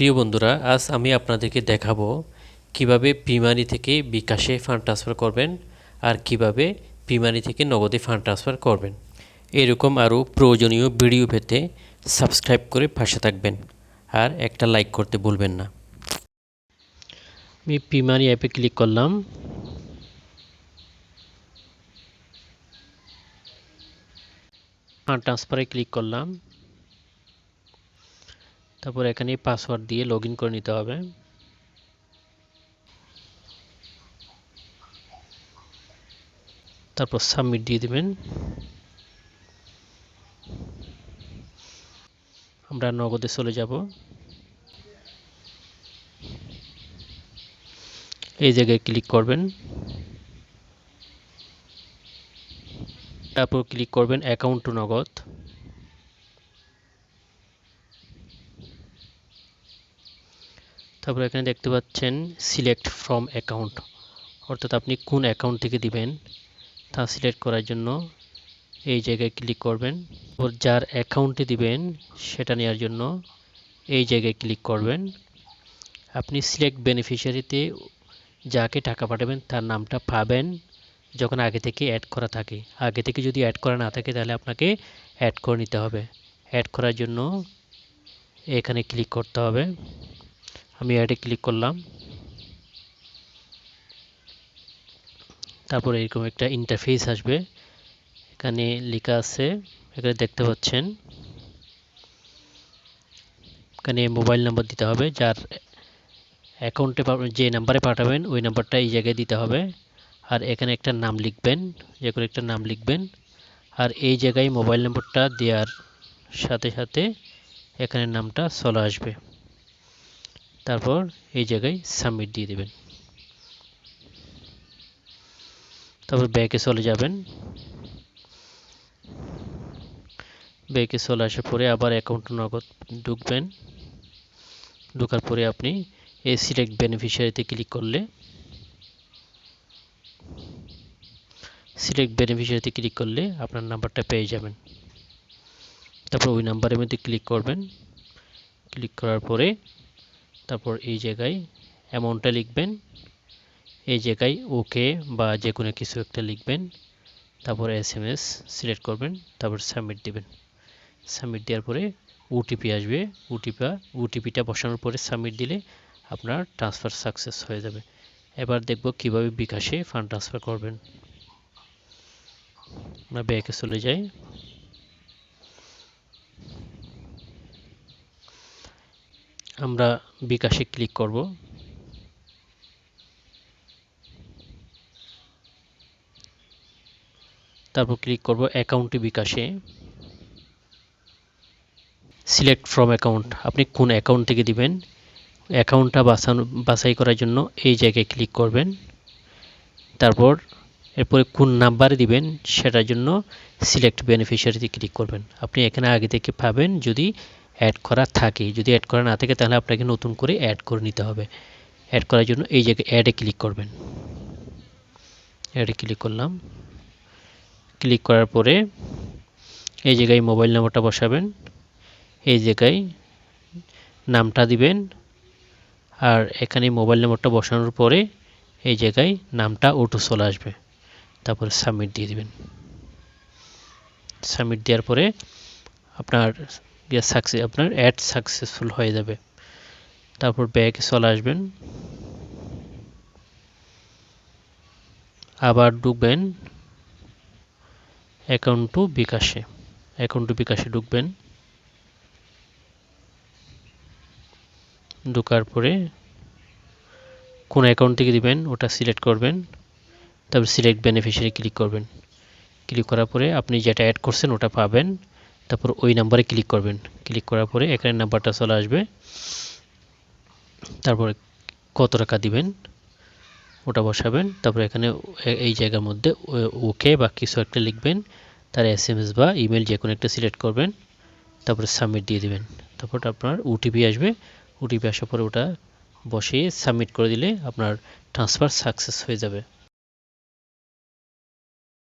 প্রিয় বন্ধুরা, আজ আমি আপনাদেরকে দেখাবো কিভাবে পিমানি থেকে বিকাশে ফান্ড ট্রান্সফার করবেন আর কিভাবে পিমানি থেকে নগদে ফান্ড ট্রান্সফার করবেন। এরকম আরও প্রয়োজনীয় ভিডিও পেতে সাবস্ক্রাইব করে পাশে থাকবেন আর একটা লাইক করতে ভুলবেন না। আমি পিমানি অ্যাপে ক্লিক করলাম। ফান্ড ট্রান্সফারে ক্লিক করলাম। তারপর এখানে পাসওয়ার্ড দিয়ে লগ ইন করে নিতে হবে। তারপর সাবমিট দিয়ে দেবেন। আমরা নগদে চলে যাব। এই জায়গায় ক্লিক করবেন। তারপর ক্লিক করবেন অ্যাকাউন্ট টু নগদ। তারপর এখানে দেখতে পাচ্ছেন সিলেক্ট ফ্রম অ্যাকাউন্ট, অর্থাৎ আপনি কোন অ্যাকাউন্ট থেকে দিবেন তা সিলেক্ট করার জন্য এই জায়গায় ক্লিক করবেন। তারপর যার অ্যাকাউন্টে দিবেন সেটা নেওয়ার জন্য এই জায়গায় ক্লিক করবেন। আপনি সিলেক্ট বেনিফিশিয়ারিতে যাকে টাকা পাঠাবেন তার নামটা পাবেন যখন আগে থেকে অ্যাড করা থাকে। আগে থেকে যদি অ্যাড করা না থাকে তাহলে আপনাকে অ্যাড করে নিতে হবে। অ্যাড করার জন্য এখানে ক্লিক করতে হবে। আমি অ্যাডে ক্লিক করলাম। তারপর এরকম একটা ইন্টারফেস আসবে। এখানে লেখা আছে, এখানে দেখতে পাচ্ছেন এখানে মোবাইল নাম্বার দিতে হবে। যার অ্যাকাউন্টে যে নাম্বারে পাঠাবেন ওই নাম্বারটা এই জায়গায় দিতে হবে। আর এখানে একটা নাম লিখবেন, যে কোনো একটা নাম লিখবেন। আর এই জায়গায় মোবাইল নম্বরটা দেওয়ার সাথে সাথে এখানে নামটা চলে আসবে। তারপর এই জায়গায় সাবমিট দিয়ে দেবেন। তারপর ব্যাকে চলে যাবেন। ব্যাকে চলে আসার পরে আবার অ্যাকাউন্ট নগদ ঢুকবেন। ঢোকার পরে আপনি এই সিলেক্ট বেনিফিশিয়ারিতে ক্লিক করলে আপনার নাম্বারটা পেয়ে যাবেন। তারপর ওই নাম্বারের মধ্যে ক্লিক করবেন। ক্লিক করার পরে তারপর এই জায়গায় অ্যামাউন্টটা লিখবেন। এই জায়গায় ওকে বা যে কোনো কিছু একটা লিখবেন। তারপর SMS সিলেক্ট করবেন। তারপর সাবমিট দিবেন। সাবমিট দেওয়ার পরে ওটিপি আসবে। ওটিপিটা বসানোর পরে সাবমিট দিলে আপনার ট্রান্সফার সাকসেস হয়ে যাবে। এবার দেখব কিভাবে বিকাশে ফান্ড ট্রান্সফার করবেন। আমরা ব্যাকে চলে যাই। আমরা বিকাশে ক্লিক করব। তারপর ক্লিক করব অ্যাকাউন্টে বিকাশে। সিলেক্ট ফ্রম অ্যাকাউন্ট, আপনি কোন অ্যাকাউন্ট থেকে দিবেন অ্যাকাউন্টটা বাছাই করার জন্য এই জায়গায় ক্লিক করবেন। তারপর এরপরে কোন নাম্বারে দিবেন সেটার জন্য সিলেক্ট বেনিফিশিয়ারিতে ক্লিক করবেন। আপনি এখানে আগে থেকে পাবেন যদি অ্যাড করা থাকে। যদি অ্যাড করা না থাকে তাহলে আপনাকে নতুন করে অ্যাড করে নিতে হবে। অ্যাড করার জন্য এই জায়গায় অ্যাডে ক্লিক করবেন। অ্যাডে ক্লিক করলাম। ক্লিক করার পরে এই জায়গায় মোবাইল নাম্বারটা বসাবেন। এই জায়গায় নামটা দিবেন। আর এখানে মোবাইল নাম্বারটা বসানোর পরে এই জায়গায় নামটা অটো চলে আসবে। তারপর সাবমিট দিয়ে দিবেন। সাবমিট দেওয়ার পরে আপনার অ্যাড সাকসেসফুল হয়ে যাবে। তারপর ব্যাকে চলে আসবেন। আবার ঢুকবেন অ্যাকাউন্ট টু বিকাশে ঢুকবেন। ঢোকার পরে কোন অ্যাকাউন্ট থেকে দিবেন ওটা সিলেক্ট করবেন। তারপর সিলেক্ট বেনিফিশিয়ারি ক্লিক করবেন। ক্লিক করার পরে আপনি যেটা অ্যাড করছেন ওটা পাবেন। তারপর ওই নাম্বারে ক্লিক করবেন। ক্লিক করার পরে এখানে নাম্বারটা চলে আসবে। তারপরে কত টাকা দিবেন ওটা বসাবেন। তারপর এখানে এই জায়গার মধ্যে ওকে বা কিছু একটা লিখবেন। তার SMS বা ইমেল যে কোনো একটা সিলেক্ট করবেন। তারপরে সাবমিট দিয়ে দিবেন। তারপর আপনার ওটিপি আসবে। ওটিপি আসার পরে ওটা বসিয়ে সাবমিট করে দিলে আপনার ট্রান্সফার সাকসেস হয়ে যাবে।